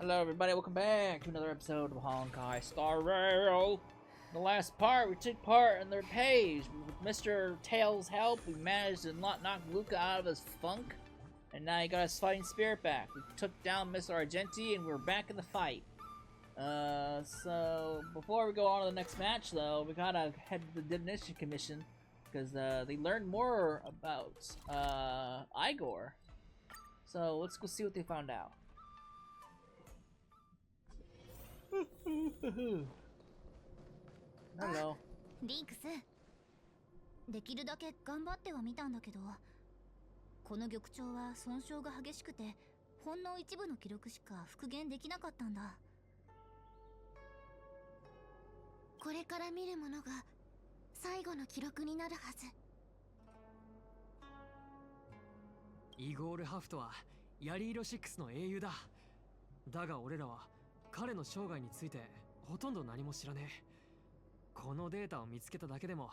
Hello everybody, welcome back to another episode of Honkai Star Rail. In the last part, we took part in their page. With Mr. Tails' help, we managed to not knock Luka out of his funk. And now he got his fighting spirit back. We took down Mr. Argenti and we're back in the fight. So before we go on to the next match though, we gotta head to the Divination Commission. Because they learned more about Igor. So let's go see what they found out. Hello. リンクス、できるだけ頑張ってはみたんだけど、この玉鳥は損傷が激しくてほんの一部の記録しか復元できなかったんだ。これから見るものが最後の記録になるはず。イゴール・ハフトはヤリーロ6の英雄だ。だが俺らは彼の生涯についてほとんど何も知らねえ。このデータを見つけただけでも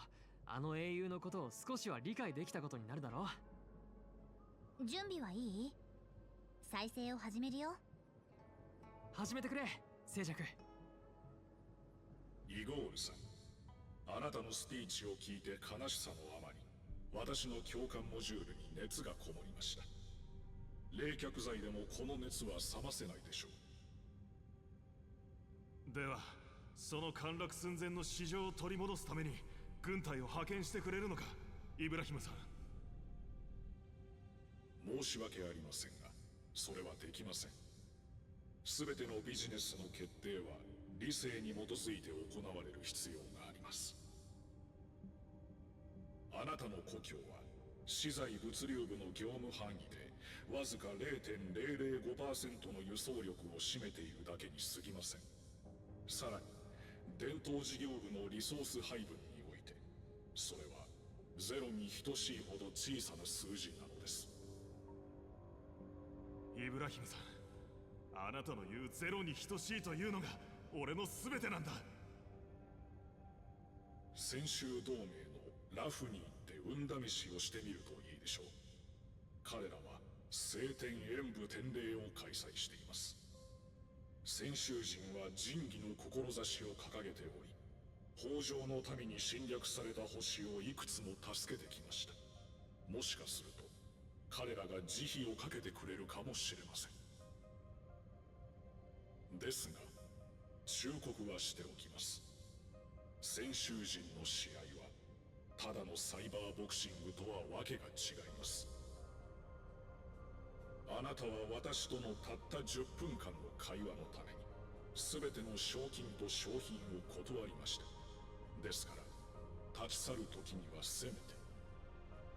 あの英雄のことを少しは理解できたことになるだろう。準備はいい？再生を始めるよ。始めてくれ、静寂。イゴールさん、あなたのスピーチを聞いて悲しさのあまり私の共感モジュールに熱がこもりました。冷却剤でもこの熱は冷ませないでしょう。ではその陥落寸前の市場を取り戻すために軍隊を派遣してくれるのか、イブラヒムさん。申し訳ありませんがそれはできません。全てのビジネスの決定は理性に基づいて行われる必要があります。あなたの故郷は資材物流部の業務範囲でわずか 0.005% の輸送力を占めているだけに過ぎません。さらに伝統事業部のリソース配分においてそれはゼロに等しいほど小さな数字なのです。イブラヒムさん、あなたの言うゼロに等しいというのが俺の全てなんだ。先週同盟のラフに行って運試しをしてみるといいでしょう。彼らは聖典演武典礼を開催しています。先週人は仁義の志を掲げており、北条の民に侵略された星をいくつも助けてきました。もしかすると彼らが慈悲をかけてくれるかもしれません。ですが忠告はしておきます。先週人の試合はただのサイバーボクシングとはわけが違います。あなたは私とのたった10分間の会話のために全ての賞金と商品を断りました。ですから立ち去る時にはせめて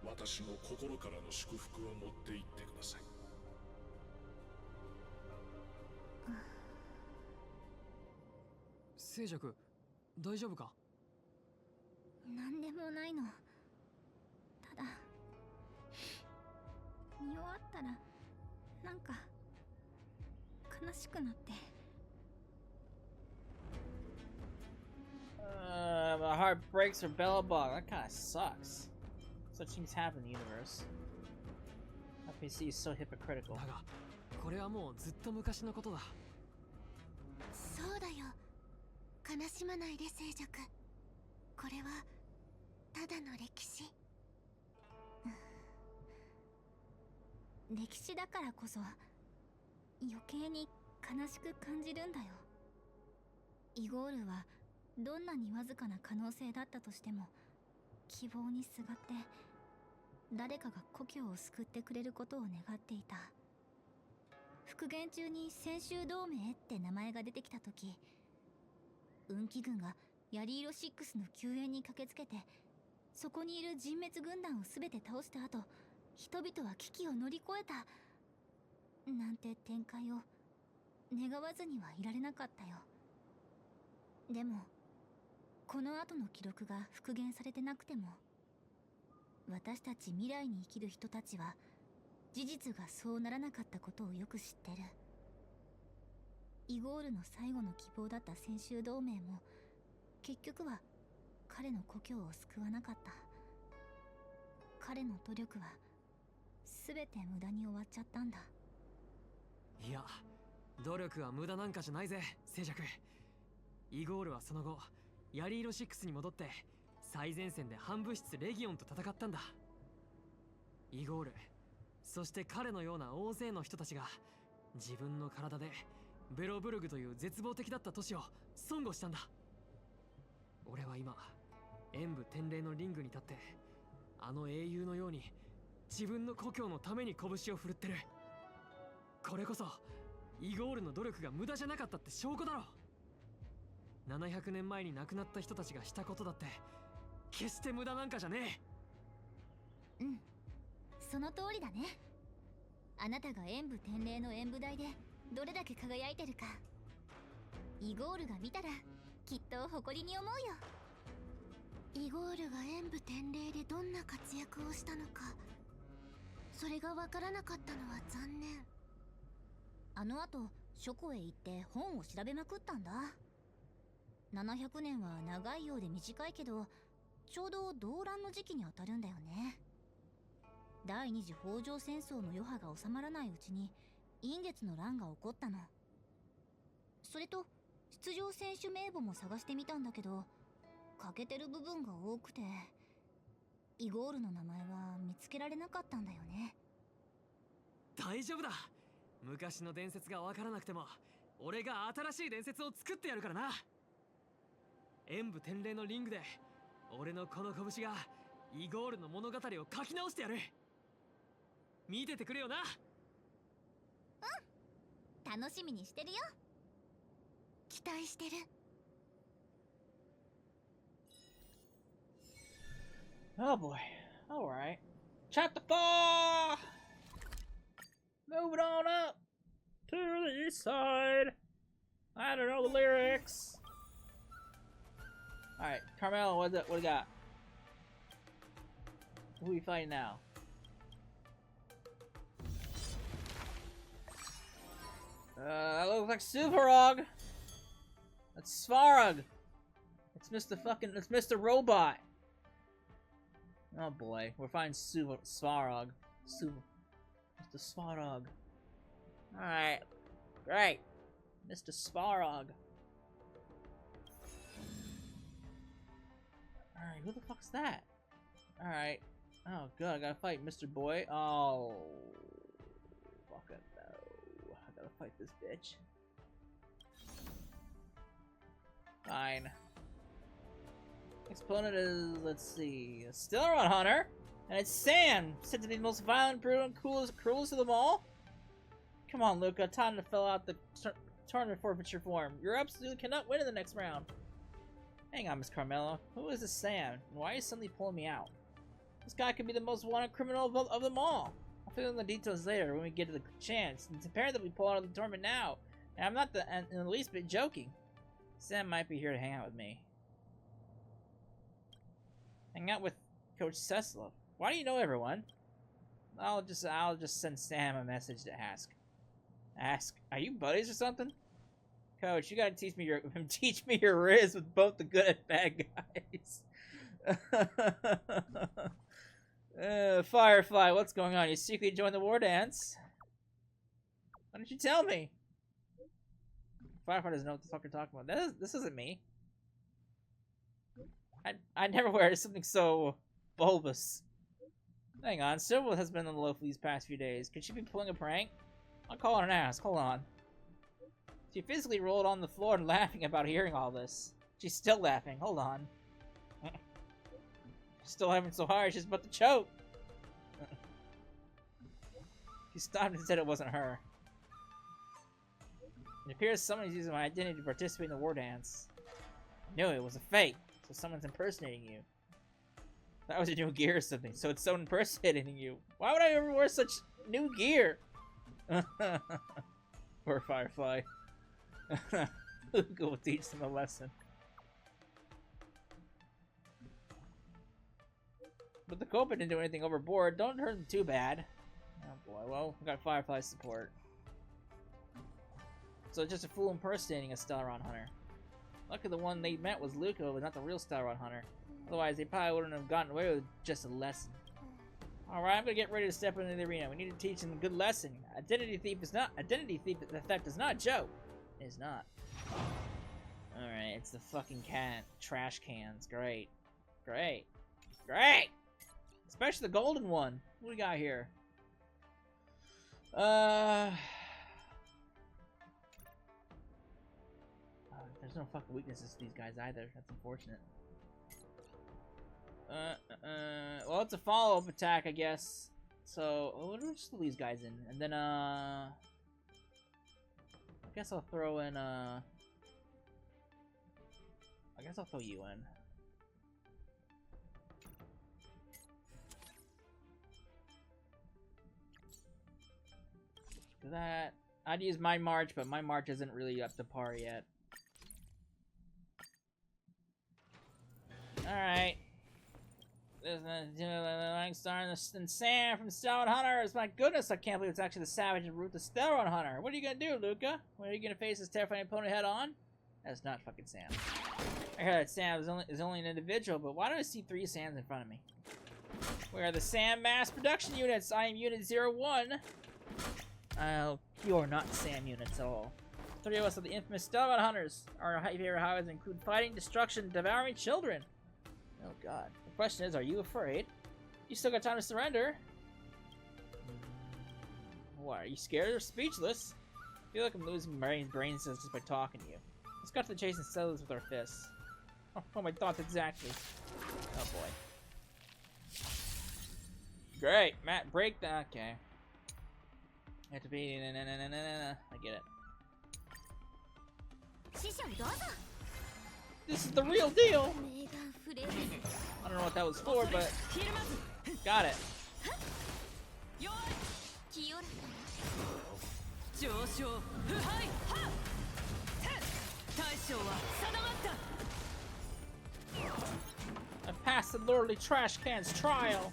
私の心からの祝福を持って行ってください。静寂、大丈夫か？なんでもないの。ただ見終わったらなんか悲しくなって。My heart breaks for Bellabog. That kind of sucks. Such things happen in the universe. FPC is so hypocritical. だがこれはもうずっと昔のことだ。そうだよ、悲しまないで静寂。これはただの歴史。歴史だからこそ余計に悲しく感じるんだよ。イゴールはどんなにわずかな可能性だったとしても希望にすがって誰かが故郷を救ってくれることを願っていた。復元中に先週同盟って名前が出てきた時、運気軍がヤリーロ6の救援に駆けつけてそこにいる人滅軍団を全て倒した後、人々は危機を乗り越えたなんて展開を願わずにはいられなかったよ。でもこの後の記録が復元されてなくても私たち未来に生きる人たちは事実がそうならなかったことをよく知ってる。イゴールの最後の希望だった先週同盟も結局は彼の故郷を救わなかった。彼の努力は全て無駄に終わっちゃったんだ。いや、努力は無駄なんかじゃないぜ、静寂。イゴールはその後、ヤリーロ6に戻って最前線で反物質レギオンと戦ったんだ。イゴール、そして彼のような大勢の人たちが自分の体でベロブルグという絶望的だった都市を損護したんだ。俺は今、演武天霊のリングに立って、あの英雄のように自分の故郷のために拳を振るってる。これこそイゴールの努力が無駄じゃなかったって証拠だろ。700年前に亡くなった人たちがしたことだって決して無駄なんかじゃねえ。うん、その通りだね。あなたが演武天霊の演武台でどれだけ輝いてるか、イゴールが見たらきっと誇りに思うよ。イゴールが演武天霊でどんな活躍をしたのか、それがわからなかったのは残念。あの後書庫へ行って本を調べまくったんだ。700年は長いようで短いけど、ちょうど動乱の時期に当たるんだよね。第二次北条戦争の余波が収まらないうちに陰月の乱が起こったの。それと出場選手名簿も探してみたんだけど、欠けてる部分が多くて、イゴールの名前は見つけられなかったんだよね。大丈夫だ。昔の伝説がわからなくても俺が新しい伝説を作ってやるからな。演武天霊のリングで俺のこの拳がイゴールの物語を書き直してやる。見ててくれよな。うん、楽しみにしてるよ。期待してる。Oh boy. Alright. Chapter 4! Moving on up to the east side. I don't know the lyrics. Alright, Carmelo, what do we got? Who are we fighting now? That looks like Suvarog. That's Svarog. It's Mr. Robot. Oh boy, we're fighting Svarog. Mr. Svarog. Alright, great. Mr. Svarog. Alright, who the fuck's that? Alright. Oh god, I gotta fight Mr. Boy. Oh. Fucking no. I gotta fight this bitch. Fine. Exponent is, let's see, a Stellaron Hunter, and it's Sam, said to be the most violent, brutal, and cruelest of them all. Come on, Luka, time to fill out the tournament forfeiture form. You absolutely cannot win in the next round. Hang on, Miss Carmelo. Who is this Sam, and why are you suddenly pulling me out? This guy could be the most wanted criminal of them all. I'll fill in the details later when we get to the chance. It's apparent that we pull out of the tournament now, and I'm not in the least bit joking. Sam might be here to hang out with me. Hang out with Coach Cecil. Why do you know everyone? I'll just send Sam a message to ask. Ask, are you buddies or something? Coach, you gotta teach me your riz with both the good and bad guys. Firefly, what's going on? You secretly joined the war dance? Why didn't you tell me? Firefly doesn't know what the fuck you're talking about. This isn't me. I never wear something so bulbous. Hang on, Silver has been on the low for these past few days. Could she be pulling a prank? I'll call her and ask. Hold on. She physically rolled on the floor and laughing about hearing all this. She's still laughing. Hold on. Still having so hard, she's about to choke. She stopped and said it wasn't her. It appears someone's using my identity to participate in the war dance. I knew it was a fake. So someone's impersonating you. That was your new gear or something, so it's someone impersonating you. Why would I ever wear such new gear? Poor Firefly. Luka will teach them a lesson. But the Copa didn't do anything overboard. Don't hurt them too bad. Oh boy, well, we got Firefly's support. So it's just a fool impersonating a Stellaron Hunter. Luckily the one they met was Luka, but not the real Stellaron Hunter. Otherwise, they probably wouldn't have gotten away with just a lesson. Alright, I'm gonna get ready to step into the arena. We need to teach him a good lesson. Identity theft is not a joke. It is not. Alright, it's the fucking trash cans. Great. Great. Great! Especially the golden one. What do we got here? There's no fucking weaknesses to these guys either. That's unfortunate. Well, it's a follow-up attack, I guess. So, we'll just throw these guys in. And then, I guess I'll throw in, I guess I'll throw you in. That. I'd use my march, but my march isn't really up to par yet. Alright. There's a star and Sam from Stellar Hunters. My goodness, I can't believe it's actually the savage and root the Stellar Hunter. What are you gonna do, Luka? When are you gonna face this terrifying opponent head on? That's not fucking Sam. I heard that Sam is only an individual, but why do I see 3 Sams in front of me? Where are the Sam mass production units? I am Unit 01. You are not Sam units at all. 3 of us are the infamous Stellar Hunters. Our favorite hobbies include fighting, destruction, devouring children. Oh god. The question is, are you afraid? You still got time to surrender. What, are you scared or speechless? I feel like I'm losing brain cells just by talking to you. Let's cut to the chase and settle this with our fists. Oh, my thoughts exactly. Oh boy. Great, Matt, break that. Okay. I have to be. I get it. This is the real deal. I don't know what that was for, but got it. I passed the lordly trash can's trial.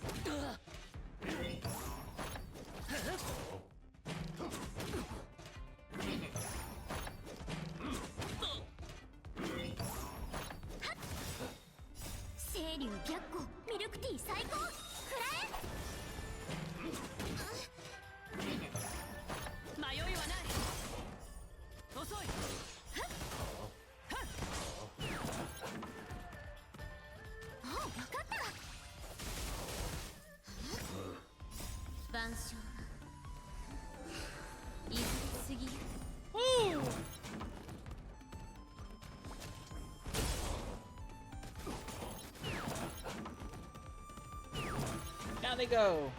Woo! Down they go.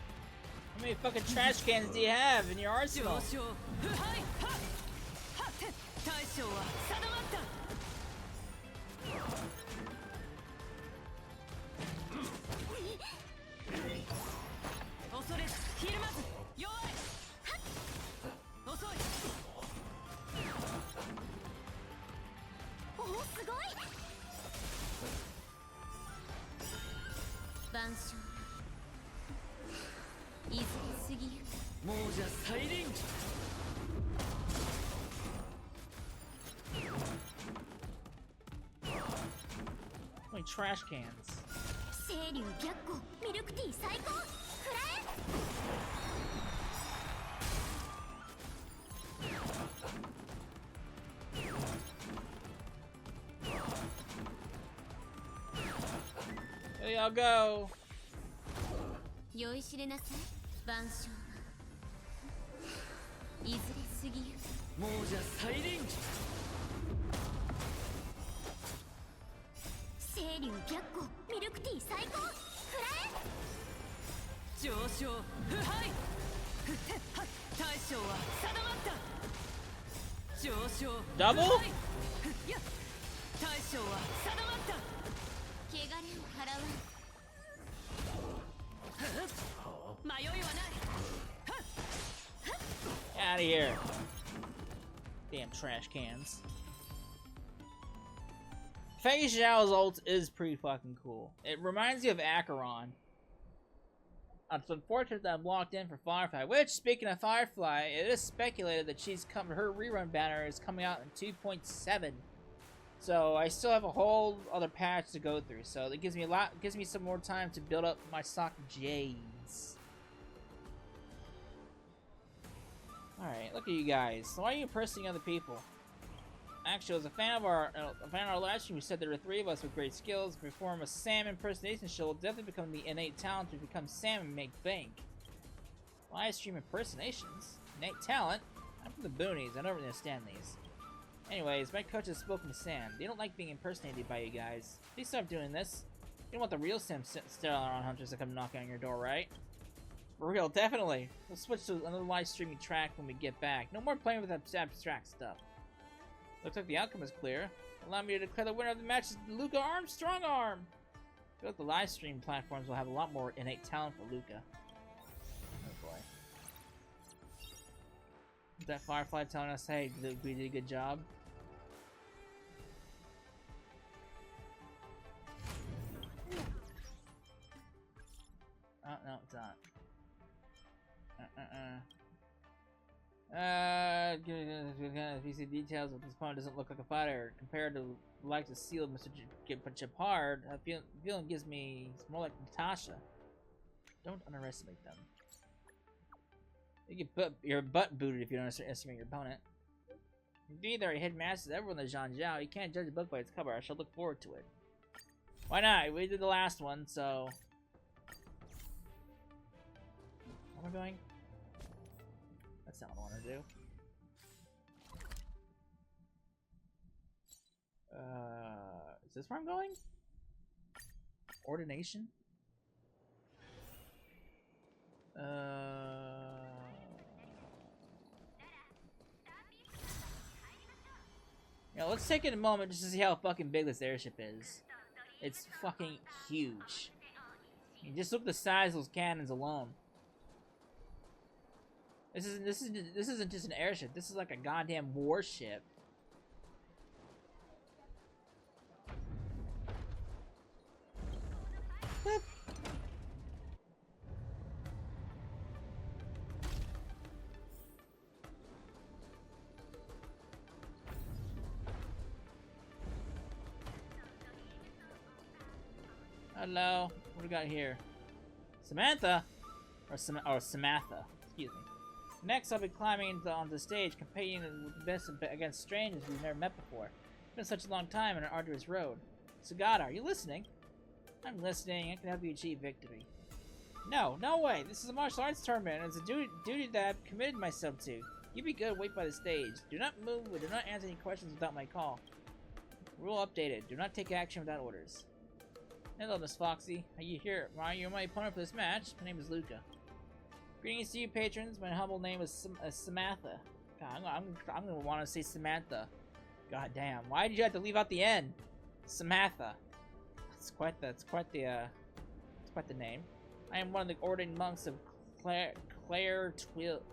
How many fucking trash cans do you have in your arsenal? How many trash cans? There y'all go. 酔いしれなさい万象いずれ過ぎゆく亡者再臨清流逆光ミルクティー最高くらえ上昇腐敗大将は定まった上昇 Double? いや大将は定まった汚れを払わん Out of here. Damn trash cans. Fei Xiao's ult is pretty fucking cool. It reminds you of Acheron. It's unfortunate that I'm locked in for Firefly, which, speaking of Firefly, it is speculated that her rerun banner is coming out in 2.7. So I still have a whole other patch to go through. So it gives me some more time to build up my stock of J's. Alright, look at you guys. So why are you impersonating other people? Actually, as a fan of our live stream, we said there were 3 of us with great skills. Perform a Sam impersonation show will definitely become the innate talent to become Sam and make bank. Live stream impersonations? Innate talent? I'm from the boonies. I don't really understand these. Anyways, my coach has spoken to Sam. They don't like being impersonated by you guys. Please stop doing this. You don't want the real Sam Stellar Hunters to come knocking on your door, right? For real, definitely. We'll switch to another live streaming track when we get back. No more playing with abstract stuff. Looks like the outcome is clear. Allow me to declare the winner of the match is Luka Strong Arm! I feel like the live stream platforms will have a lot more innate talent for Luka. Oh boy. Is that Firefly telling us, hey, we did a good job? Oh, no, it's not. PC details of this opponent doesn't look like a fighter. Compared to the likes of Seal Mr. Japard, feeling gives me it's more like Natasha. Don't underestimate them. You get your butt booted if you don't underestimate your opponent. Indeed, there are hidden masters everyone in the Zhang Jiao. You can't judge a book by its cover. I shall look forward to it. Why not? We did the last one, so... Where am I going? That's not what I want to do. Is this where I'm going? Ordination? Yeah, let's take it a moment just to see how fucking big this airship is. It's fucking huge. You just look at the size of those cannons alone. This isn't just an airship. This is like a goddamn warship. Boop. Hello. What do we got here? Samantha? Or Samantha. Excuse me. Next, I'll be climbing onto the stage, competing with the best against strangers we've never met before. It's been such a long time and an arduous road. Sagata, are you listening? I'm listening. I can help you achieve victory. No way. This is a martial arts tournament, and it's a duty that I've committed myself to. You be good, wait by the stage. Do not move, or do not answer any questions without my call. Rule updated. Do not take action without orders. Hello, Miss Foxy. Are you here? You're my opponent for this match. My name is Luka. Greetings to you, patrons. My humble name is Samantha. God, I'm gonna want to say Samantha. God damn. Why did you have to leave out the N? Samantha. It's quite the name. I am one of the ordained monks of Claretwheel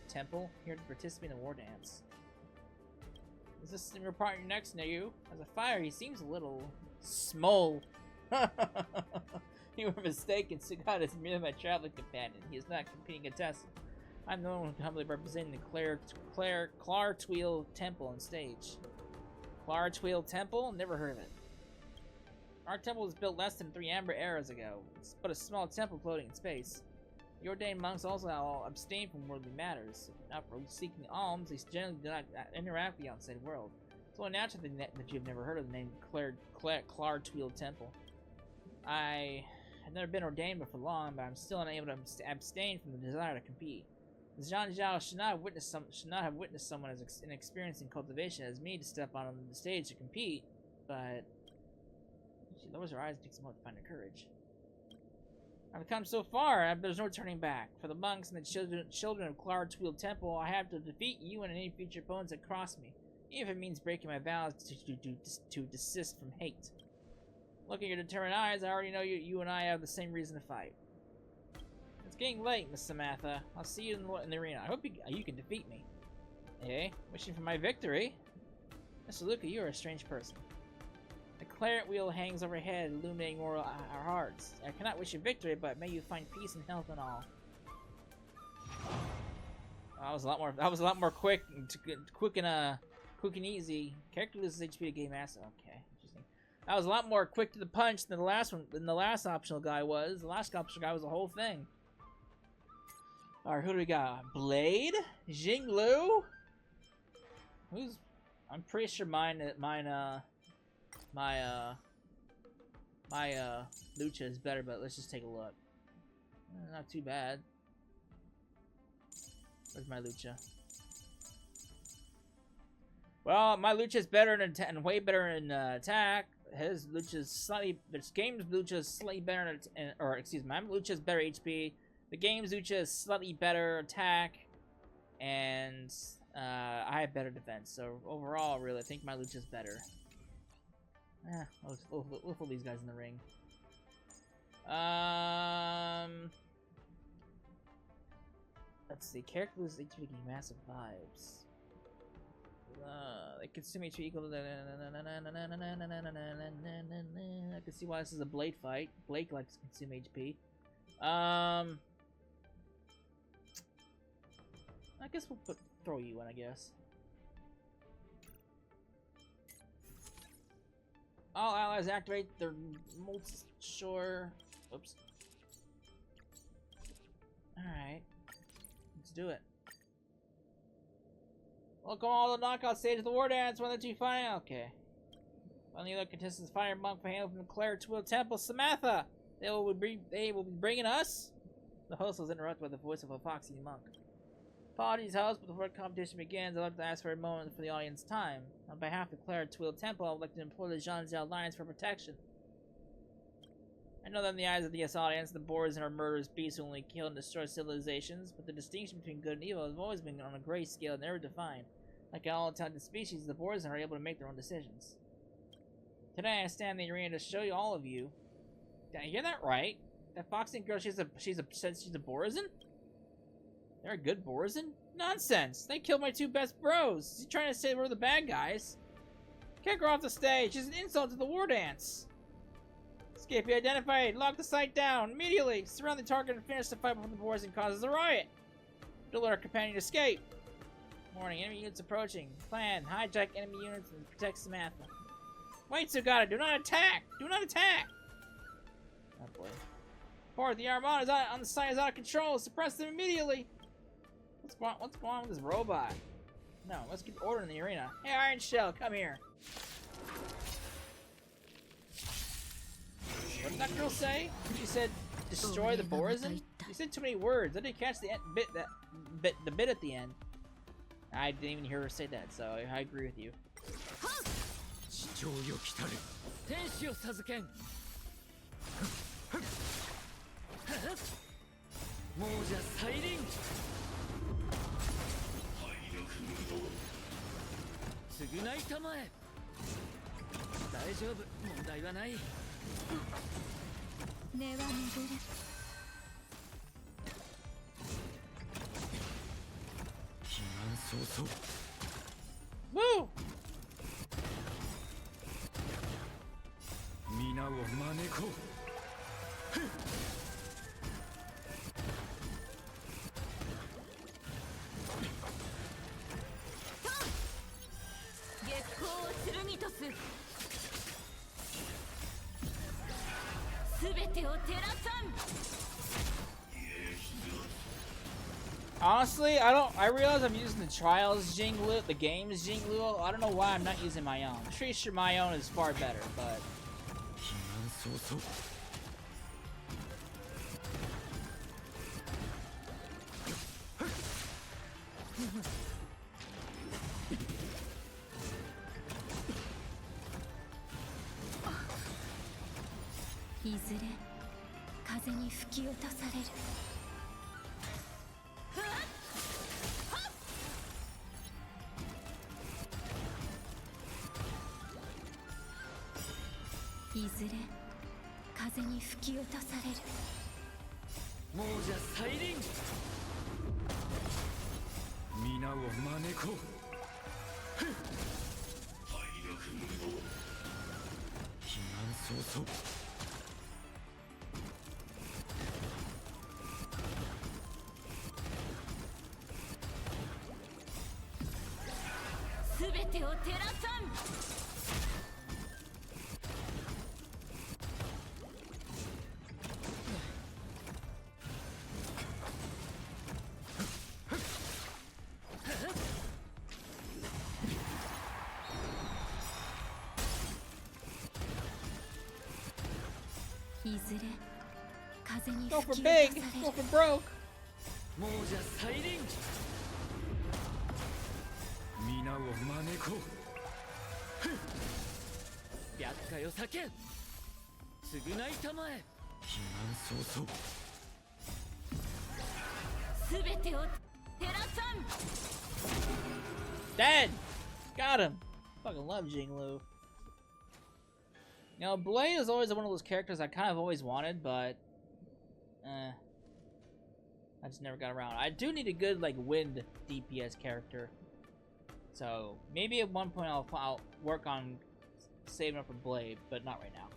Temple, here to participate in the war dance. Is this your partner next to you? As a fighter, he seems a little small. You were mistaken. Sagata is merely my traveling companion. He is not competing against us. I'm the one humbly representing the Claretwheel Temple on stage. Claretwheel Temple? Never heard of it. Our temple was built less than 3 amber eras ago. It's but a small temple floating in space. The ordained monks also abstain from worldly matters. Not for seeking alms, they generally do not interact with the outside world. It's only natural that you've never heard of the name Claretwheel Temple. I have never been ordained before long, but I'm still unable to abstain from the desire to compete. The Zhang Jiao should not have witnessed someone as inexperienced in cultivation as me to step on the stage to compete, but she lowers her eyes and takes a moment to find her courage. I've come so far, there's no turning back. For the monks and the children of Claretwheel Temple, I have to defeat you and any future opponents that cross me, even if it means breaking my vows to desist from hate. Looking at your determined eyes, I already know you and I have the same reason to fight. It's getting late, Miss Samantha. I'll see you in the arena. I hope you can defeat me. Hey, wishing for my victory? Mr. Luka, you are a strange person. The claret wheel hangs overhead, illuminating our hearts. I cannot wish you victory, but may you find peace and health and all. That was a lot more quick and easy. Character loses HP to game master. Okay, interesting. That was a lot more quick to the punch than the last one. Than the last optional guy was. The last optional guy was the whole thing. Alright, who do we got? Blade? Jinglu? Who's... I'm pretty sure my Lucha is better, but let's just take a look. Not too bad. Where's my Lucha? Well, my Lucha is better and way better in attack. His Lucha is slightly... This game's Lucha is slightly better in... Or, excuse me, my Lucha is better HP. The game's Lucha is slightly better attack. And I have better defense. So, overall, really, I think my Lucha is better. We'll put these guys in the ring. Let's see. Character loses HP taking massive vibes. They consume HP equal to... I can see why this is a Blade fight. Blade likes to consume HP. I guess we'll throw you in, I guess. All allies activate their sure. Oops. Alright. Let's do it. Welcome all to the knockout stage of the war dance. One that you find. Okay. On the other contestants, Fire Monk from the Claretwheel Temple, Samantha. They will be bringing us. The host was interrupted by the voice of a foxy monk. Apologies, host, but before the competition begins, I'd like to ask for a moment for the audience time. On behalf of the Claretwheel Temple, I would like to implore the Zhanzhou Alliance for protection. I know that in the eyes of the audience, the borisin are murderous beasts who only kill and destroy civilizations, but the distinction between good and evil has always been on a gray scale and never defined. Like in all intelligent species, the borisin are able to make their own decisions. Today, I stand in the arena to show you all of you. Did I hear that right? That foxy girl, she's a borisin? They're a good borisin? Nonsense! They killed my two best bros! He's trying to say we're the bad guys. Kick her off the stage! She's an insult to the war dance! Escapee identified! Lock the site down! Immediately! Surround the target and finish the fight before the borisin causes a riot! Don't let our companion escape! Warning, enemy units approaching. Plan, hijack enemy units and protect Samantha. Wait, Sugata! Do not attack! Do not attack! Oh boy. Report, the Armada on the site is out of control! Suppress them immediately! What's going on with this robot? No, let's get order in the arena. Hey, Iron Shell, come here. What did that girl say? She said, destroy the borisin? You said too many words. I didn't catch the bit at the end. I didn't even hear her say that, so I agree with you. Woo! Honestly, I realize I'm using the Trials Jinglu, the game's Jinglu. I don't know why I'm not using my own. I'm pretty sure my own is far better, but... いずれ風に Go 吹 for き渡 big! され Go る for broke! 亡者再臨皆を招こう白海を避けん償いたまえ避難早々全てを照らさん Dead! Got him! Fucking love Jinglu. You know, Blade is always one of those characters I kind of always wanted, but... I just never got around. I do need a good, like, wind DPS character. So, maybe at one point I'll work on saving up for Blade, but not right now.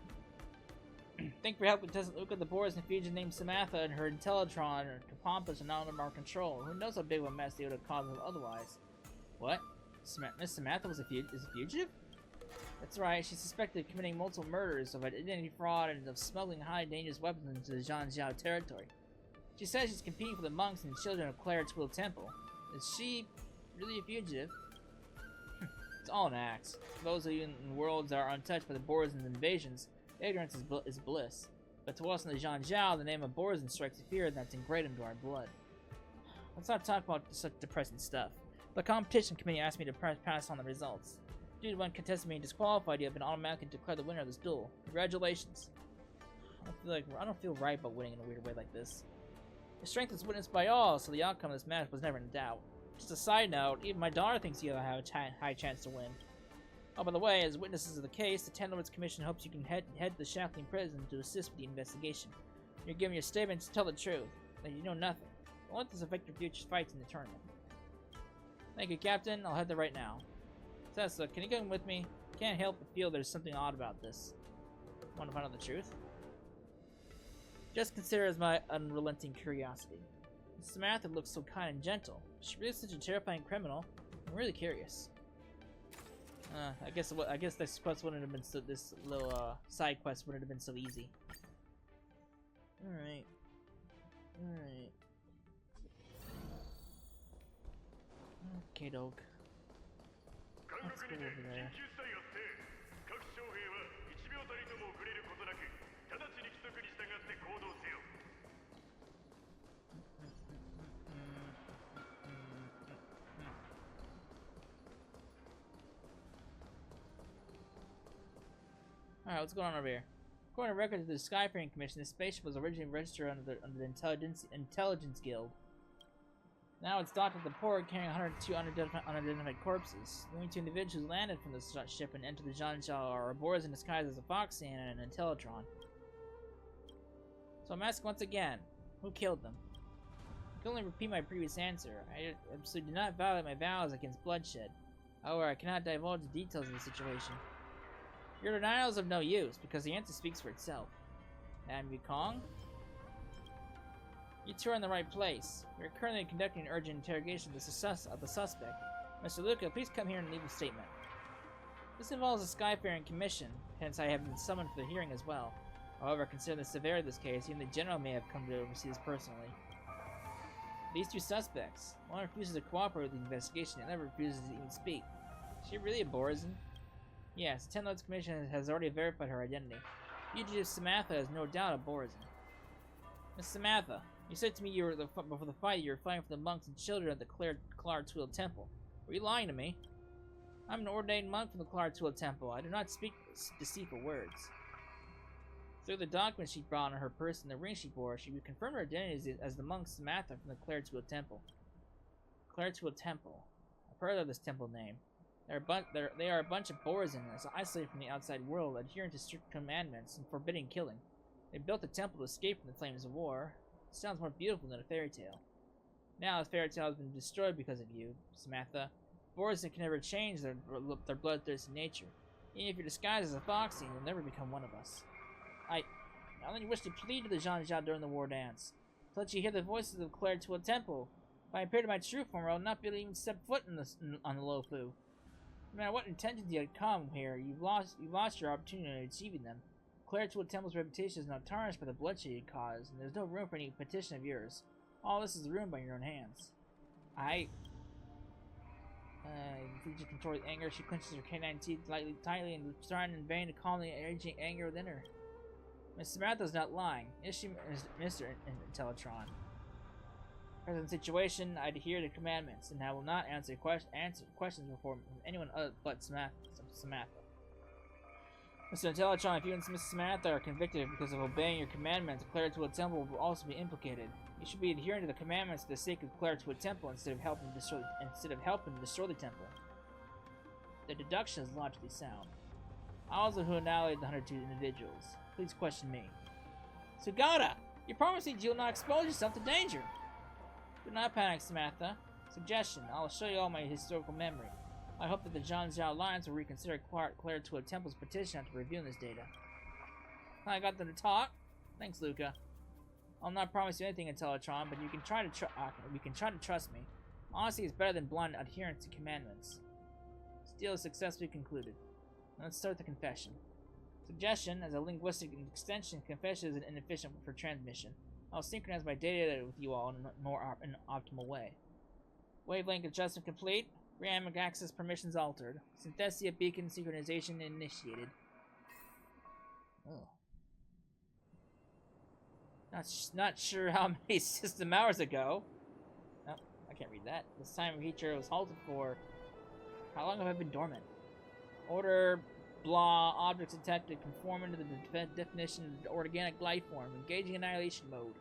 Thank you for helping contestant Luka. The board is confusion named Samantha and her Intellitron or Pompous are not under our control. Who knows how big of a mess they would have caused otherwise? What? Miss Samantha is a fugitive? That's right, she's suspected of committing multiple murders, of identity fraud, and of smuggling high dangerous weapons into the Zhanjiao territory. She says she's competing for the monks and children of Claretwheel Temple. Is she really a fugitive? It's all an act. For those of you in worlds that are untouched by the Borisin invasions, ignorance is bliss. But to us in the Zhanjiao, the name of Borisin strikes a fear that's ingrained into our blood. Let's not talk about such depressing stuff. The competition committee asked me to pass on the results. Due to one contestant being disqualified, you have been automatically declared the winner of this duel. Congratulations. I don't feel right about winning in a weird way like this. Your strength is witnessed by all, so the outcome of this match was never in doubt. Just a side note, even my daughter thinks you have a high chance to win. Oh, by the way, as witnesses of the case, the Ten Lords Commission hopes you can head to the Shackling prison to assist with the investigation. You're giving your statements to tell the truth, that you know nothing. Don't let this affect your future fights in the tournament. Thank you, Captain. I'll head there right now. Tessa, can you come with me? Can't help but feel there's something odd about this. Want to find out the truth? Just consider it as my unrelenting curiosity. Samantha looks so kind and gentle. Is she really such a terrifying criminal? I'm really curious. I guess this quest wouldn't have been so. This little side quest wouldn't have been so easy. All right. Okay, dog. Let's go over there. Alright, what's going on over here? According to records of the Skyfaring Commission, this spaceship was originally registered under the Intelligence Guild. Now it's docked at the port carrying 102 unidentified corpses. The only two individuals who landed from the ship and entered the Zhanjiao are a Borisin disguised as a Foxy and an Intellitron. So I'm asking once again, who killed them? I can only repeat my previous answer. I absolutely do not violate my vows against bloodshed. However, I cannot divulge the details of the situation. Your denial is of no use, because the answer speaks for itself. Madam Yukong? You two are in the right place. We are currently conducting an urgent interrogation of the suspect. Mr. Luka, please come here and leave a statement. This involves a Skyfaring Commission, hence I have been summoned for the hearing as well. However, considering the severity of this case, even the General may have come to oversee this personally. These two suspects. One refuses to cooperate with the investigation, and the other refuses to even speak. Is she really a Borisin? Yes, the Ten Lords Commission has already verified her identity. Fugitive Samantha is no doubt a Borisin. Miss Samantha, you said to me before the fight you were fighting for the monks and children at the Claretwheel Temple. Were you lying to me? I'm an ordained monk from the Claretwheel Temple. I do not speak deceitful words. Through the documents she brought on her person and the ring she bore, she confirmed her identity as the monk Samantha from the Claretwheel Temple. Claretwheel Temple. I've heard of this temple name. They are a bunch of Borisin isolated from the outside world, adhering to strict commandments and forbidding killing. They built the temple to escape from the flames of war. It sounds more beautiful than a fairy tale. Now this fairy tale has been destroyed because of you, Samantha. Borisin can never change their bloodthirsty nature. Even if you're disguised as a Foxy, you'll never become one of us. I only wish to plead to the Zhanjiao during the war dance. To let you hear the voices of Claretwheel Temple. If I appear to my true form, I will not be able to even step foot on the Lofu. No matter what intentions you had come here, you've lost your opportunity of achieving them. Claretwheel Temple's reputation is not tarnished by the bloodshed you caused, and there's no room for any petition of yours. All this is ruined by your own hands. Fiji controls anger. She clenches her canine teeth tightly and trying in vain to calm the raging anger within her. Miss Samantha's not lying, is she, Mr. Intellitron? Present situation, I adhere to commandments, and I will not answer questions before anyone other but Samantha. Mr. Intellitron, if you and Miss Samantha are convicted because of obeying your commandments, Claretwheel Temple will also be implicated. You should be adhering to the commandments for the sake of Claretwheel Temple instead of helping destroy the temple. The deduction is logically sound. I was the who annihilated the 102 individuals. Please question me. Sugata! You promised me you will not expose yourself to danger! Do not panic, Samantha. Suggestion, I will show you all my historical memory. I hope that the Zhao Alliance will reconsider Claretwheel Temple's petition after reviewing this data. I got them to talk. Thanks, Luka. I'll not promise you anything, Intellitron, but you can try to trust me. Honesty is better than blind adherence to commandments. Deal is successfully concluded. Let's start the confession. Suggestion, as a linguistic extension, confession is inefficient for transmission. I'll synchronize my data with you all in an optimal way. Wavelength adjustment complete. RAM access permissions altered. Synthesia beacon synchronization initiated. Oh. Not sure how many system hours ago. No, I can't read that. This time feature was halted for... How long have I been dormant? Order, blah, objects detected conforming to the definition of the organic life form. Engaging annihilation mode.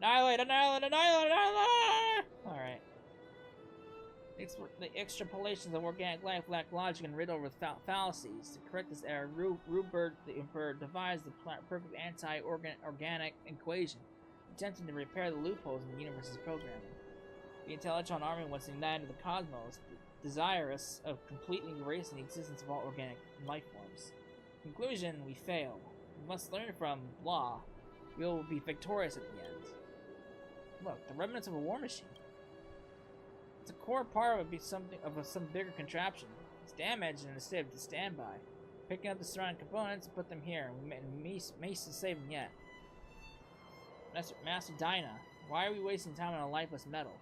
Annihilate, annihilate, annihilate, annihilate! Alright. The extrapolations of organic life lack logic and riddled with fallacies. To correct this error, Rupert the Emperor devised the perfect anti-organic equation, attempting to repair the loopholes in the universe's programming. The Intellitron Army was united to the cosmos, desirous of completely erasing the existence of all organic life forms. Conclusion, we failed. We must learn from blah. We will be victorious at the end. Look, the remnants of a war machine. It's a core part of some bigger contraption. It's damaged in a state of standby. Picking up the surrounding components and put them here. We may save them yet. Master Dinah, why are we wasting time on a lifeless metal?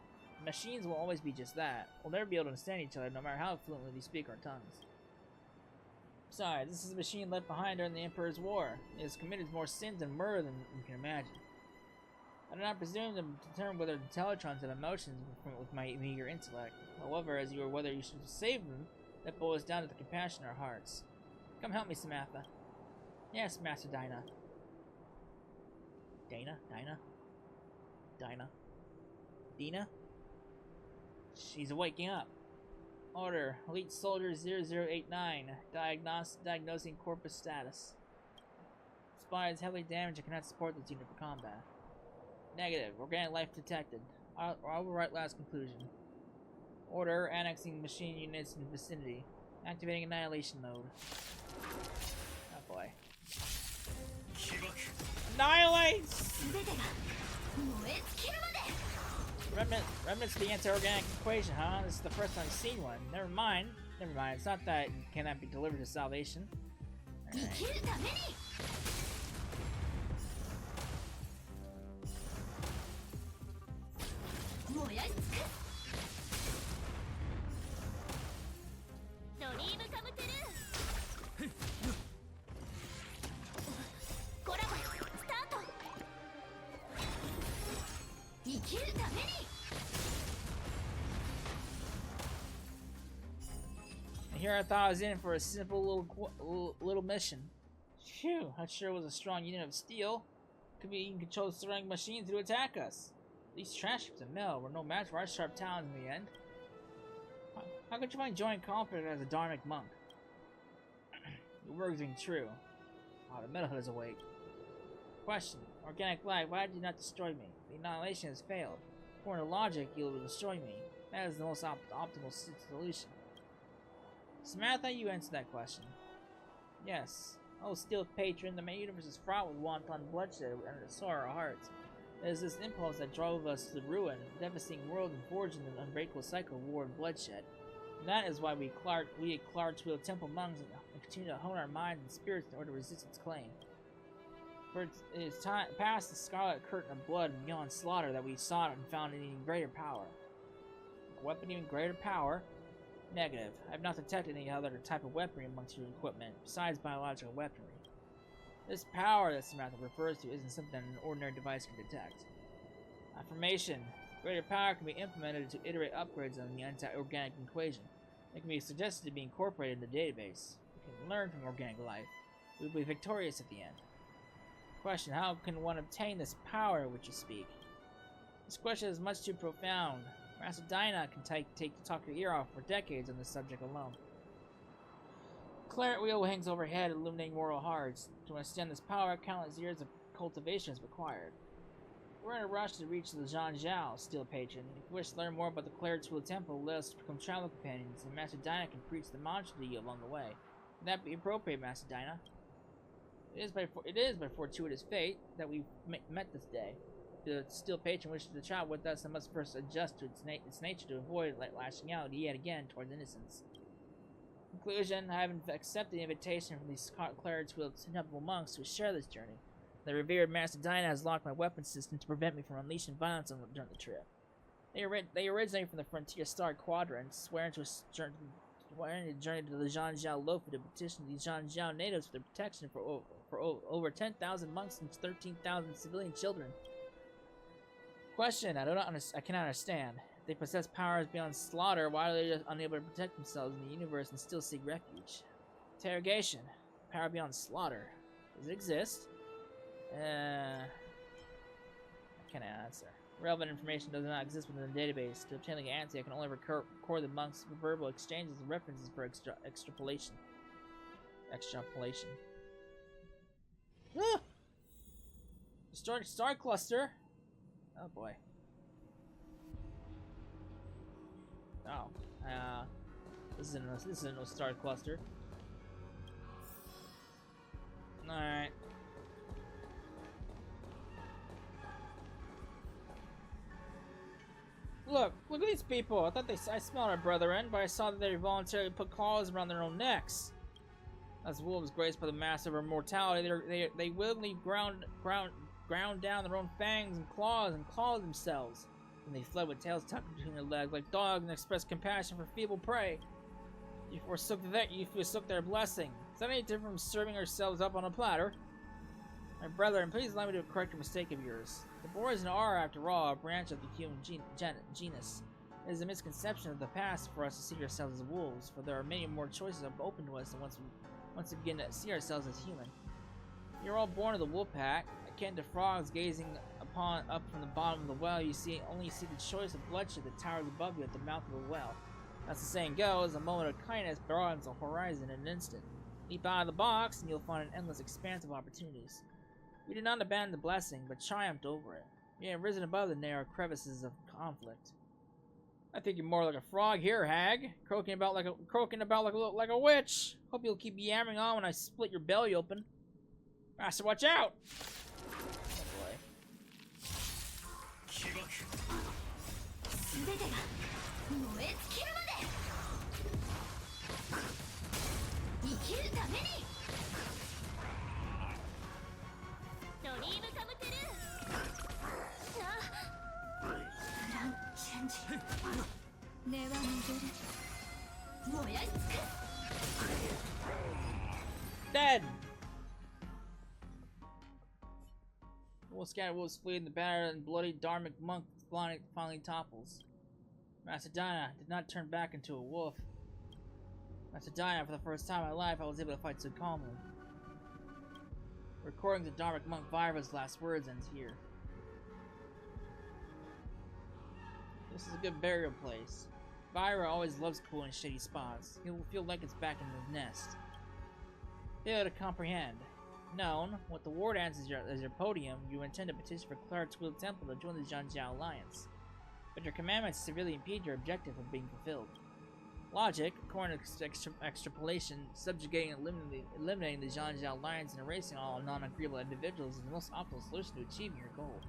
Machines will always be just that. We'll never be able to understand each other, no matter how fluently we speak our tongues. Besides, this is a machine left behind during the Emperor's War. It has committed more sins and murder than you can imagine. I do not presume to determine whether Intellitrons have emotions with my meager intellect. However, as you are whether you should save them, that boils down to the compassion in our hearts. Come help me, Samantha. Yes, Master Dinah. Dinah? Dina? She's waking up. Order, Elite Soldier 0089, diagnosing corpus status. Spy is heavily damaged and cannot support this unit for combat. Negative, organic life detected. I'll overwrite last conclusion. Order, annexing machine units in vicinity. Activating annihilation mode. Oh boy. Annihilate! Remnants of the anti-organic equation, huh? This is the first time I've seen one. Never mind. It's not that it cannot be delivered to salvation. Right. Here I thought I was in for a simple little mission. Phew, that sure was a strong unit of steel. Could be even control the surrounding machines to attack us. These tranships and Mel were no match for our sharp talons in the end. How could you find joy and confidence as a dharmic monk? Your words being true. Oh, the metalhood is awake. Question. Organic life, why did you not destroy me? The annihilation has failed. According to logic, you will destroy me. That is the most optimal solution. Samantha, you answer that question. Yes. Oh, steel patron, the universe is fraught with wanton bloodshed and sore our hearts. It is this impulse that drove us to ruin, devastating world and forging an unbreakable cycle of war and bloodshed. And that is why we at Claretwheel Temple monks continue to hone our minds and spirits in order to resist its claim. For it is time past the scarlet curtain of blood and beyond slaughter that we sought and found an even greater power. A weapon even greater power? Negative. I have not detected any other type of weaponry amongst your equipment, besides biological weaponry. This power that Samantha refers to isn't something an ordinary device can detect. Affirmation. Greater power can be implemented to iterate upgrades on the anti-organic equation. It can be suggested to be incorporated in the database. We can learn from organic life. We will be victorious at the end. Question: how can one obtain this power which you speak? This question is much too profound. Master Dinah can talk your ear off for decades on this subject alone. Claretwheel hangs overhead, illuminating mortal hearts. To understand this power, countless years of cultivation is required. We're in a rush to reach the Zhanjiao, Steel Patron. If you wish to learn more about the Claretwheel Temple, let us become travel companions, and Master Dinah can preach the mantra to you along the way. Would that be appropriate, Master Dinah? It is by fortuitous fate that we met this day. The Steel Patron wishes to travel with us and must first adjust to its nature to avoid lashing out yet again towards innocence. In conclusion, I have accepted the invitation from these Claretwheel Temple monks to share this journey. The revered Master Dinah has locked my weapon system to prevent me from unleashing violence during the trip. They originate from the Frontier Star Quadrant, swearing to journey to the Zhanjiao Lofu to petition the Zhanjiao natives for their protection for over 10,000 monks and 13,000 civilian children. Question: I cannot understand. If they possess powers beyond slaughter, why are they just unable to protect themselves in the universe and still seek refuge? Interrogation: power beyond slaughter. Does it exist? I can't answer. Relevant information does not exist within the database. To obtain the answer, I can only record the monks' verbal exchanges and references for extrapolation. Ah! Star cluster. Oh boy. Oh. This isn't no star cluster. Alright. Look at these people. I thought I smelled our brethren, but I saw that they voluntarily put claws around their own necks. As wolves graced by the mass of immortality, they willingly ground down their own fangs and clawed themselves. And they fled with tails tucked between their legs like dogs and expressed compassion for feeble prey. You forsook their blessing. Is that any different from serving ourselves up on a platter? My brethren, please allow me to correct a mistake of yours. The borisin are, after all, a branch of the human genus. It is a misconception of the past for us to see ourselves as wolves, for there are many more choices open to us once we begin to see ourselves as human. You're all born of the wolf pack, akin to frogs gazing up from the bottom of the well. You only see the choice of bloodshed that towers above you at the mouth of the well. As the saying goes, a moment of kindness broadens the horizon in an instant. Leap out of the box, and you'll find an endless expanse of opportunities. We did not abandon the blessing, but triumphed over it. We have risen above the narrow crevices of conflict. I think you're more like a frog here, hag, croaking about like a witch. Hope you'll keep yammering on when I split your belly open. Master, watch out! Oh boy. 全てが燃え尽きるまで生きるためにドリームカムトゥルーフランチェンジ根は戻る燃やし尽くす Dead! Wolf scattered wolves flee, and the battered and bloody Dharmic monk finally topples. Master Dinah did not turn back into a wolf. Master Dinah, for the first time in my life, I was able to fight so calmly. Recording the Dharmic monk Vyra's last words ends here. This is a good burial place. Vyra always loves cool and shady spots. He'll feel like it's back in his nest. Failure to comprehend. Known, with the war dance as your podium, you intend to petition for Claretwheel Temple to join the Zhanjiao Alliance. But your commandments severely impede your objective from being fulfilled. Logic, according to extrapolation, subjugating and eliminating the Zhanjiao Alliance and erasing all non-agreeable individuals is the most optimal solution to achieving your goal.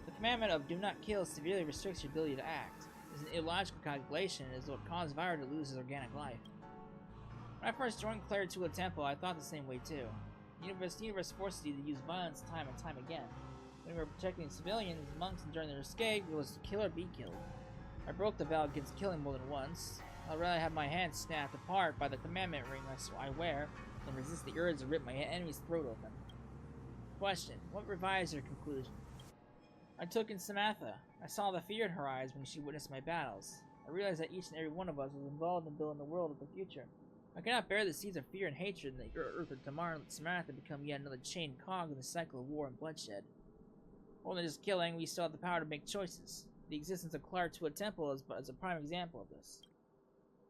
The commandment of do not kill severely restricts your ability to act. It is an illogical calculation and is what caused Vyra to lose his organic life. When I first joined Claretwheel Temple, I thought the same way too. The universe forces you to use violence time and time again. When we were protecting civilians, monks, and during their escape, it was to kill or be killed. I broke the vow against killing more than once. I'd rather have my hands snapped apart by the commandment ring I wear than resist the urge to rip my enemy's throat open. Question. What revised your conclusion? I took in Samantha. I saw the fear in her eyes when she witnessed my battles. I realized that each and every one of us was involved in building the world of the future. I cannot bear the seeds of fear and hatred in the earth of tomorrow and let Samantha become yet another chain cog in the cycle of war and bloodshed. More than just killing, we still have the power to make choices. The existence of Claretwheel Temple is a prime example of this.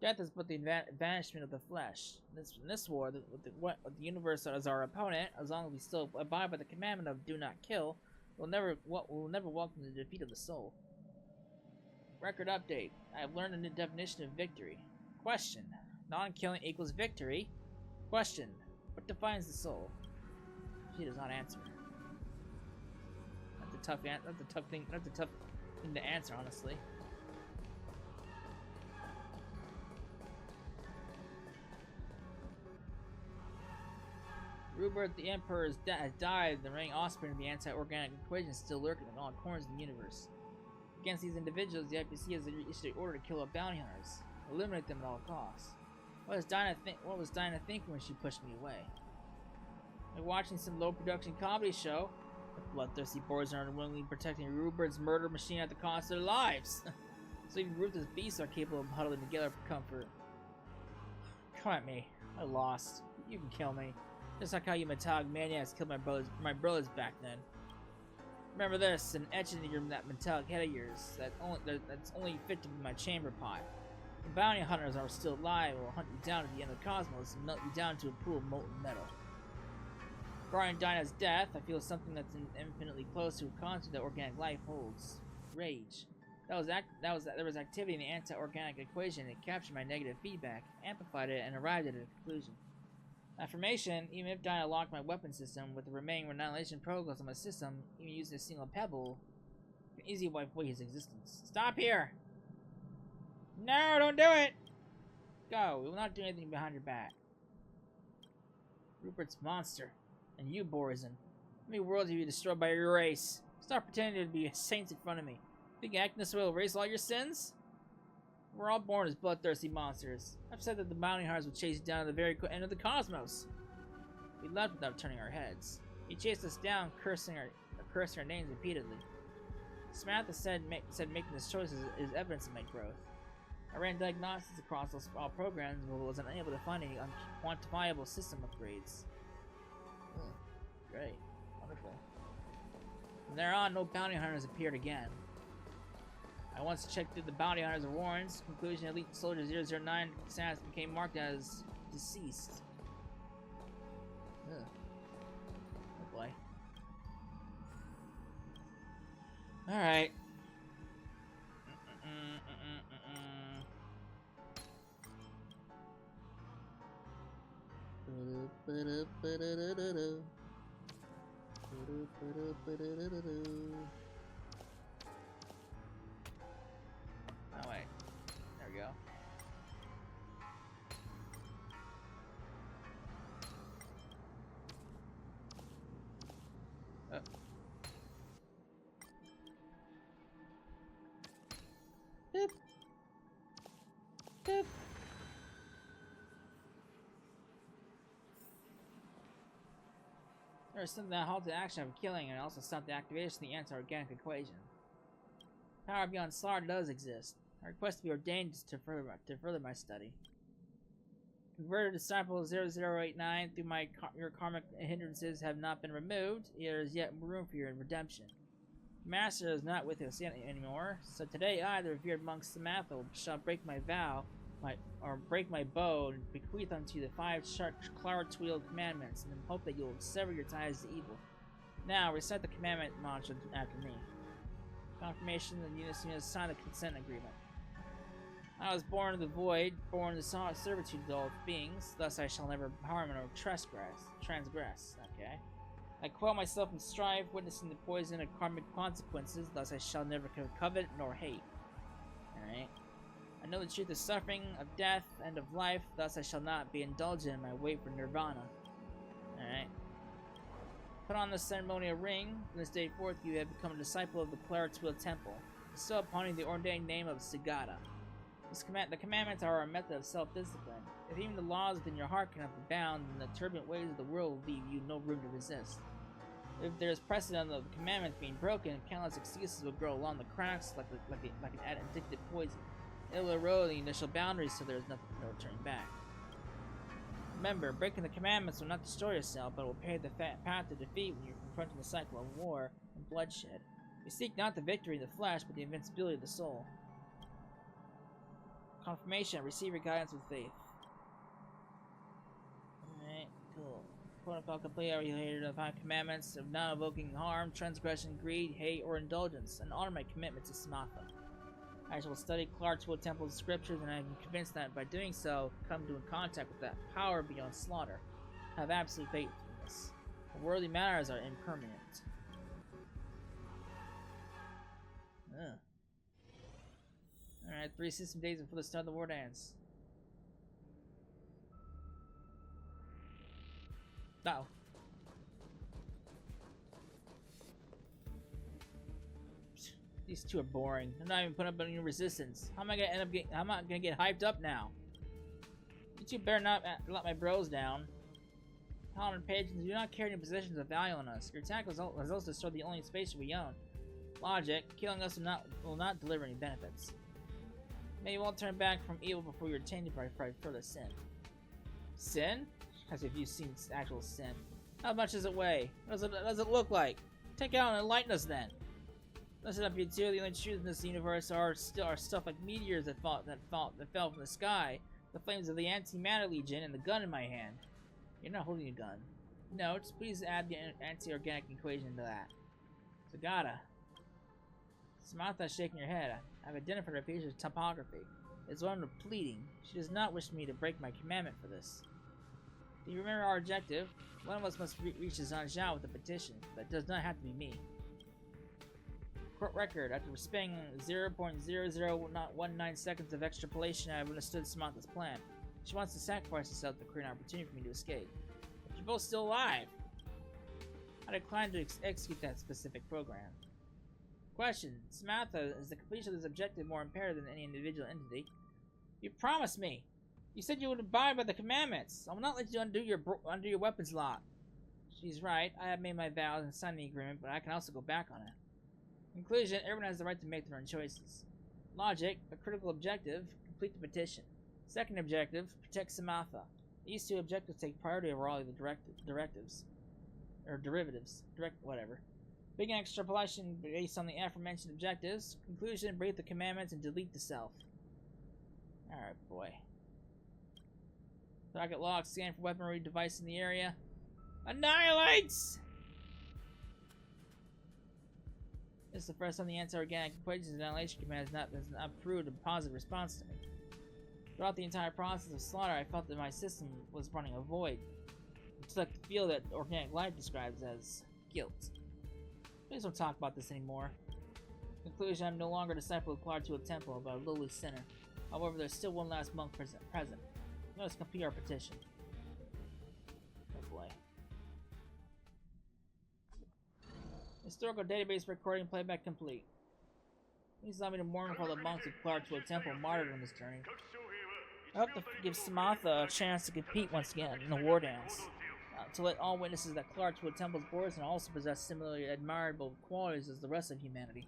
Death is but the vanishment of the flesh. In this war, with the universe as our opponent, as long as we still abide by the commandment of do not kill, we'll never welcome the defeat of the soul. Record update. I have learned a new definition of victory. Question. Non-killing equals victory. Question. What defines the soul? She does not answer. That's a tough thing to answer, honestly. Rupert the Emperor has died. The reigning offspring of the anti-organic equation is still lurking in all corners of the universe. Against these individuals, the IPC has issued an order to kill up bounty hunters, eliminate them at all costs. What was Dinah thinking when she pushed me away? Like watching some low-production comedy show, the bloodthirsty boys are unwillingly protecting Rupert's murder machine at the cost of their lives. So even ruthless beasts are capable of huddling together for comfort. Come at me. I lost. You can kill me. Just like how you metallic maniacs killed my brothers back then. Remember this, and etch into that metallic head of yours that's only fit to be my chamber pot. The bounty hunters are still alive and will hunt you down at the end of the cosmos and melt you down to a pool of molten metal. Regarding Dinah's death, I feel something that's infinitely close to a concept that organic life holds. Rage. There was activity in the anti-organic equation, and it captured my negative feedback, amplified it, and arrived at a conclusion. Affirmation, even if Dinah locked my weapon system with the remaining annihilation protocols on my system, even using a single pebble, can easily wipe away his existence. Stop here! No, don't do it! Go, we will not do anything behind your back. Rupert's monster, and you, borisin. How many worlds have you destroyed by your race? Stop pretending to be saints in front of me. Think acting this way will erase all your sins? We're all born as bloodthirsty monsters. I've said that the bounty hunters would chase you down to the very end of the cosmos. We left without turning our heads. He chased us down, cursing our names repeatedly. Samantha said making this choice is evidence of my growth. I ran diagnostics across all programs, but was unable to find any unquantifiable system upgrades. Great. Wonderful. From there on, no bounty hunters appeared again. I once checked through the bounty hunters' warrants. Conclusion: Elite Soldier 009 status became marked as deceased. Ugh. Oh boy. Alright. Oh wait, there we go. Boop. Boop. There is something that halted the action of killing and also stopped the activation of the anti-organic equation. Power beyond slaughter does exist. I request to be ordained to further my study. Converted disciple 0089 through your karmic hindrances have not been removed. There is yet room for your redemption. The master is not with us anymore, so today I, the revered monk Samantha, shall break my vow, break my bow, and bequeath unto you the 5 sharp Claretwheel commandments, in the hope that you will sever your ties to evil. Now recite the commandment mantra after me. Confirmation that you has signed the consent agreement. I was born in the void, born in the servitude of all beings, thus I shall never harm or transgress. Okay. I quell myself in strife, witnessing the poison of karmic consequences, thus I shall never covet nor hate. Alright. I know the truth of suffering, of death, and of life, thus I shall not be indulgent in my wait for nirvana. Alright. Put on the ceremonial ring. From this day forth, you have become a disciple of the Claretwheel Temple. Bestow upon you the ordained name of Sagata. The commandments are a method of self-discipline. If even the laws within your heart cannot be bound, then the turbulent ways of the world will leave you no room to resist. If there's precedent of the commandments being broken, countless excuses will grow along the cracks like an addicted poison. It will erode the initial boundaries so there's no turning back. Remember, breaking the commandments will not destroy yourself, but will pave the path to defeat when you're confronting the cycle of war and bloodshed. You seek not the victory of the flesh, but the invincibility of the soul. Confirmation. Receive your guidance with faith. Alright, cool. Protocol complete. Are related to the 5 commandments of not evoking harm, transgression, greed, hate, or indulgence, and honor my commitment to Samatha. I shall study Claretwheel Temple's scriptures, and I am convinced that by doing so, come into contact with that power beyond slaughter. I have absolute faith in this. The worldly matters are impermanent. Alright, 3 system days before the start of the war dance. Uh-oh. These two are boring. I'm not even putting up any resistance. How am I gonna end up getting? I'm not gonna get hyped up now. You two better not let my bros down. Paladin patrons do not carry any possessions of value on us. Your attack has also destroyed the only space we own. Logic: killing us will not deliver any benefits. Maybe you won't turn back from evil before you're tainted by further sin. Sin? As if you've seen actual sin. How much does it weigh? What does it look like? Take it out and enlighten us then. Listen up, you two. The only truth in this universe are stuff like meteors that fell from the sky, the flames of the Antimatter Legion, and the gun in my hand. You're not holding a gun. Notes, please add the anti-organic equation to that. Sagata. Samantha's shaking her head. I've identified her features topography. It's one of pleading. She does not wish me to break my commandment for this. Do you remember our objective? One of us must reach the Zanjiao with a petition. That does not have to be me. Court record. After spending 0.0019 seconds of extrapolation, I have understood Samantha's plan. She wants to sacrifice herself to create an opportunity for me to escape. But you're both still alive. I decline to execute that specific program. Question. Samantha, is the completion of this objective more imperative than any individual entity? You promised me. You said you would abide by the commandments. I will not let you undo your weapons lock. She's right. I have made my vows and signed the agreement, but I can also go back on it. Conclusion, everyone has the right to make their own choices. Logic, a critical objective, complete the petition. Second objective, protect Samatha. These two objectives take priority over all of the derivatives. Whatever. Big extrapolation based on the aforementioned objectives. Conclusion, break the commandments and delete the self. Alright, boy. Target lock, scan for weaponry device in the area. Annihilates! This is the first time the anti-organic equations annihilation command has not proved a positive response to me. Throughout the entire process of slaughter, I felt that my system was running a void. It's like the feel that organic life describes as guilt. Please don't talk about this anymore. Conclusion, I'm no longer a disciple of Claretwheel Temple, but a lowly sinner. However, there's still one last monk present. Let us complete our petition. Oh boy. Historical database recording playback complete. Please allow me to mourn for all the monks of Claretwheel Temple martyred on this journey. I hope to give Samatha a chance to compete once again in the war dance. To let all witnesses that Claretwheel Temple's borisin also possess similarly admirable qualities as the rest of humanity.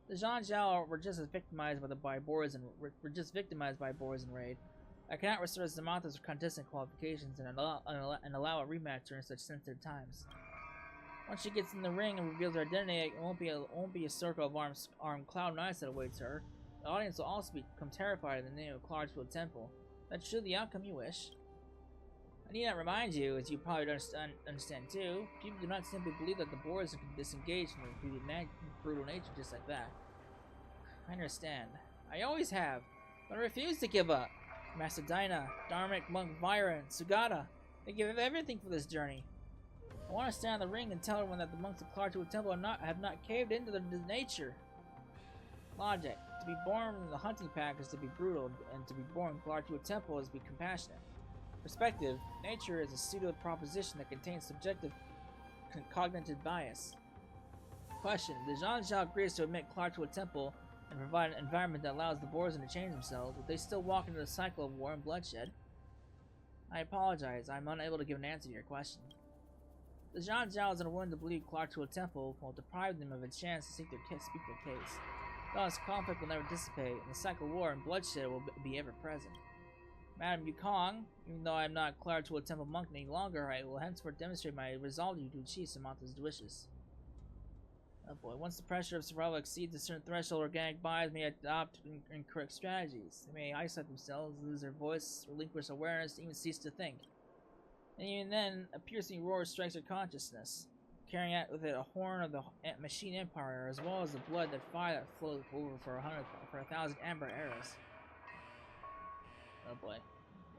The Zanjiao were just victimized by borisin raid. I cannot restore Samatha's contestant qualifications and allow a rematch during such sensitive times. Once she gets in the ring and reveals her identity, it won't be a circle of armed cloud knights that awaits her. The audience will also become terrified in the name of Claretwheel Temple. That's surely the outcome you wish. I need not remind you, as you probably understand too, people do not simply believe that the borisin can disengage from their brutal nature just like that. I understand. I always have, but I refuse to give up. Master Dinah, Dharmic Monk Vyra, and Sugata, they give everything for this journey. I want to stand in the ring and tell everyone that the monks of Claretwheel Temple have not caved into their nature. Logic. To be born in the hunting pack is to be brutal, and to be born in Claretwheel Temple is to be compassionate. Perspective. Nature is a pseudo proposition that contains subjective cognitive bias. Question. The Zanjiao agrees to admit Claretwheel Temple and provide an environment that allows the borisin to change themselves, but they still walk into the cycle of war and bloodshed. I apologize. I'm unable to give an answer to your question. The Jean Zhao is unwilling to believe Claretwheel Temple will deprive them of a chance to speak their case. Thus, conflict will never dissipate, and the cycle of war and bloodshed will be ever present. Madam Yukong, even though I am not Claretwheel Temple monk any longer, I will henceforth demonstrate my resolve to achieve Samantha's wishes. Oh boy, once the pressure of survival exceeds a certain threshold, organic bodies may adopt incorrect strategies. They may isolate themselves, lose their voice, relinquish awareness, even cease to think. And even then, a piercing roar strikes their consciousness, carrying out with it a horn of the machine empire, as well as the blood that fire that flows over for 1,000 amber eras. Oh boy.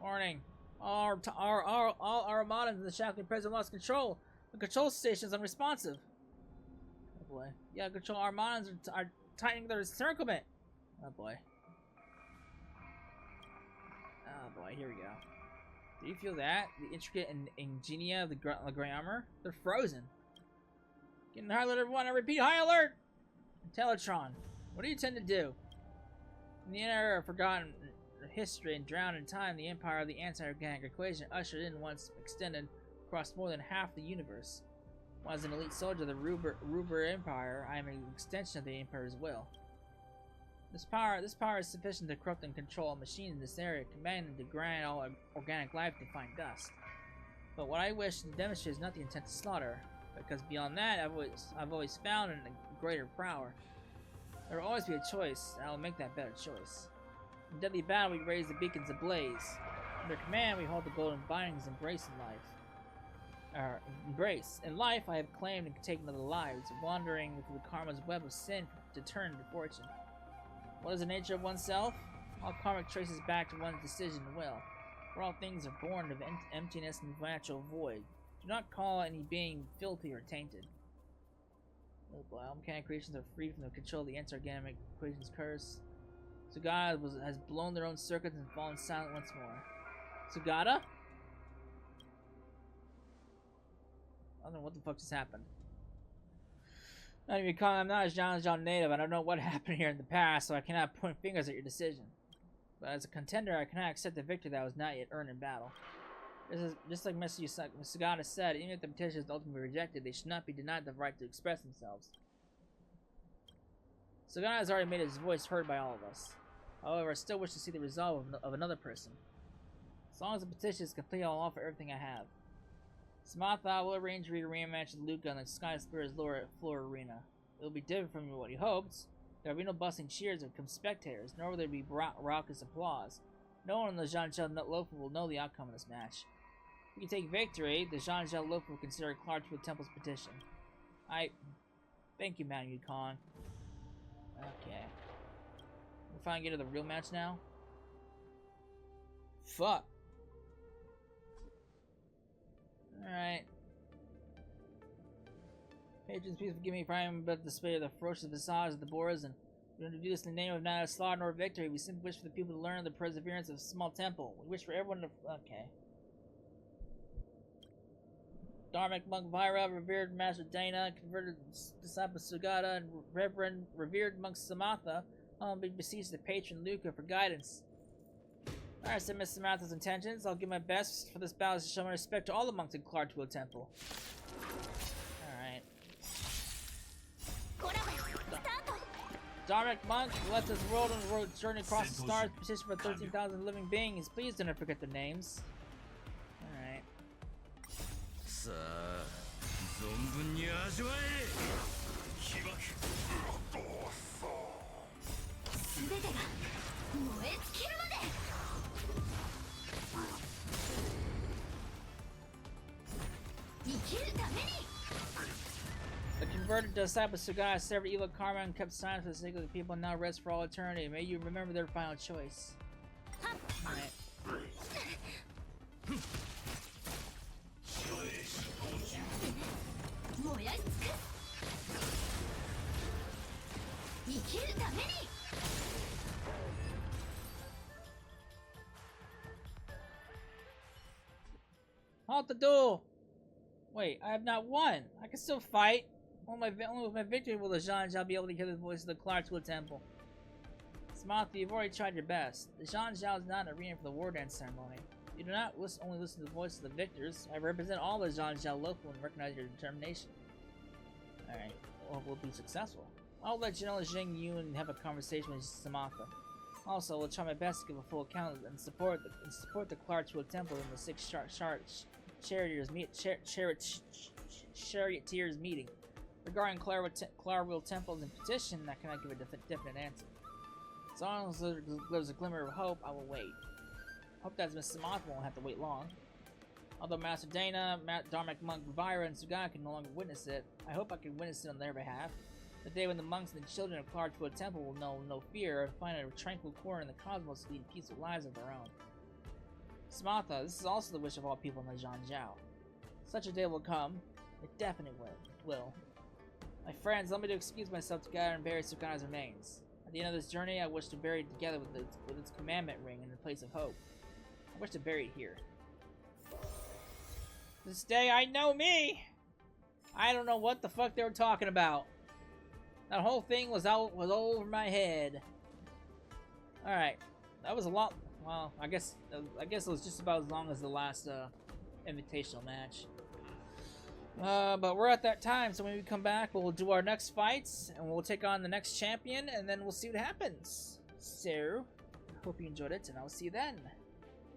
Warning! All armadas in the shackling prison lost control. The control station is unresponsive. Oh boy. Yeah, control armadas are tightening their encirclement. Oh boy. Oh boy, here we go. Do you feel that? The intricate ingenia of the gray armor? They're frozen. Get in high alert, everyone. I repeat, high alert! Teletron, what do you intend to do? In the era of forgotten history and drowned in time, the empire of the anti-organic equation ushered in once extended across more than half the universe. As an elite soldier of the Ruber Empire, I am an extension of the Empire as well. This power is sufficient to corrupt and control machines in this area, commanding to grind all organic life to fine dust. But what I wish to demonstrate is not the intent to slaughter, because beyond that, I've always found a greater power. There will always be a choice, and I will make that better choice. In deadly battle, we raise the beacons ablaze. Under command, we hold the golden bindings, embrace in life. Embrace. In life, I have claimed and taken other lives, wandering through the karma's web of sin to turn to fortune. What is the nature of oneself? All karma traces back to one's decision and will. For all things are born of emptiness and natural void. Do not call any being filthy or tainted. Oh boy, all mechanic creations are free from the control of the anti-organic equation's curse. Sugata has blown their own circuits and fallen silent once more. Sugata? I don't know what the fuck just happened. Not even calling, I'm not a Zhang native. I don't know what happened here in the past, so I cannot point fingers at your decision. But as a contender, I cannot accept a victory that was not yet earned in battle. This is just like Mr. Sugata said, even if the petition is ultimately rejected, they should not be denied the right to express themselves. Sugata has already made his voice heard by all of us. However, I still wish to see the resolve of another person. As long as the petition is complete, I'll offer everything I have. Samantha will arrange for you to rematch with Luka on the Sky Spirit's lower floor arena. It will be different from what he hoped. There will be no bustling cheers of spectators, nor will there be raucous applause. No one in the Zhanzhou Loafer will know the outcome of this match. If you take victory, the Zhanzhou Loafer will consider Claretwheel Temple's petition. Thank you, Madam Yukong. Okay. We're finally getting to the real match now? Fuck. Alright. Patrons, please forgive me for I am about to display the ferocious visage of the borisin. We don't do this in the name of neither slaughter nor victory. We simply wish for the people to learn the perseverance of a small temple. We wish for everyone to... Okay. Dharmic monk Vyra, revered master Dana, converted disciple Sugata, and revered monk Samantha, humbly beseech the patron Luka for guidance. I accept Miss Samantha's intentions. I'll give my best for this battle to show my respect to all the monks in Claretwheel Temple. Alright. Dharmic monk left this world on the road journey across the stars, petition for 13,000 living beings. Please do not forget their names. Alright. The converted disciple Sugata severed evil karma and kept silence for the sake of the people, now rest for all eternity. May you remember their final choice. Right. Halt the duel! Wait, I have not won. I can still fight. Only with my victory will the Zhanzhou be able to hear the voice of the Claretwheel Temple. Samantha, you've already tried your best. The Zhanzhou is not an arena for the war dance ceremony. You do not only listen to the voice of the victors. I represent all the Zhanjiao local and recognize your determination. Alright, well, we'll be successful. I'll let General Jing Yu and have a conversation with Samantha. Also, I'll try my best to give a full account and support the Claretwheel Temple in the 6 charioteers meeting. Regarding Claretwheel Temples and petition, I cannot give a definite answer. As long as there's a glimmer of hope, I will wait. Hope that Miss Samantha won't have to wait long. Although Master Dana, Dharmic Monk Vira, and Sugana can no longer witness it, I hope I can witness it on their behalf. The day when the monks and the children of Claretwheel Temple will know no fear and find a tranquil corner in the cosmos to lead peaceful lives of their own. Samantha, this is also the wish of all people in the Zhanjiao. Such a day will come. It definitely will. My friends, let me to excuse myself to gather and bury Sugana's remains. At the end of this journey, I wish to bury it together with its commandment ring in the place of hope. I wish to bury it here. This day, I know me! I don't know what the fuck they were talking about. That whole thing was all over my head. Alright. That was a lot. Well, I guess it was just about as long as the last invitational match. But we're at that time, so when we come back, we'll do our next fights, and we'll take on the next champion, and then we'll see what happens. So, hope you enjoyed it, and I'll see you then.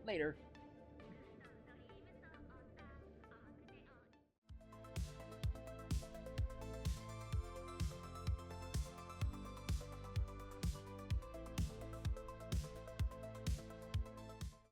Later.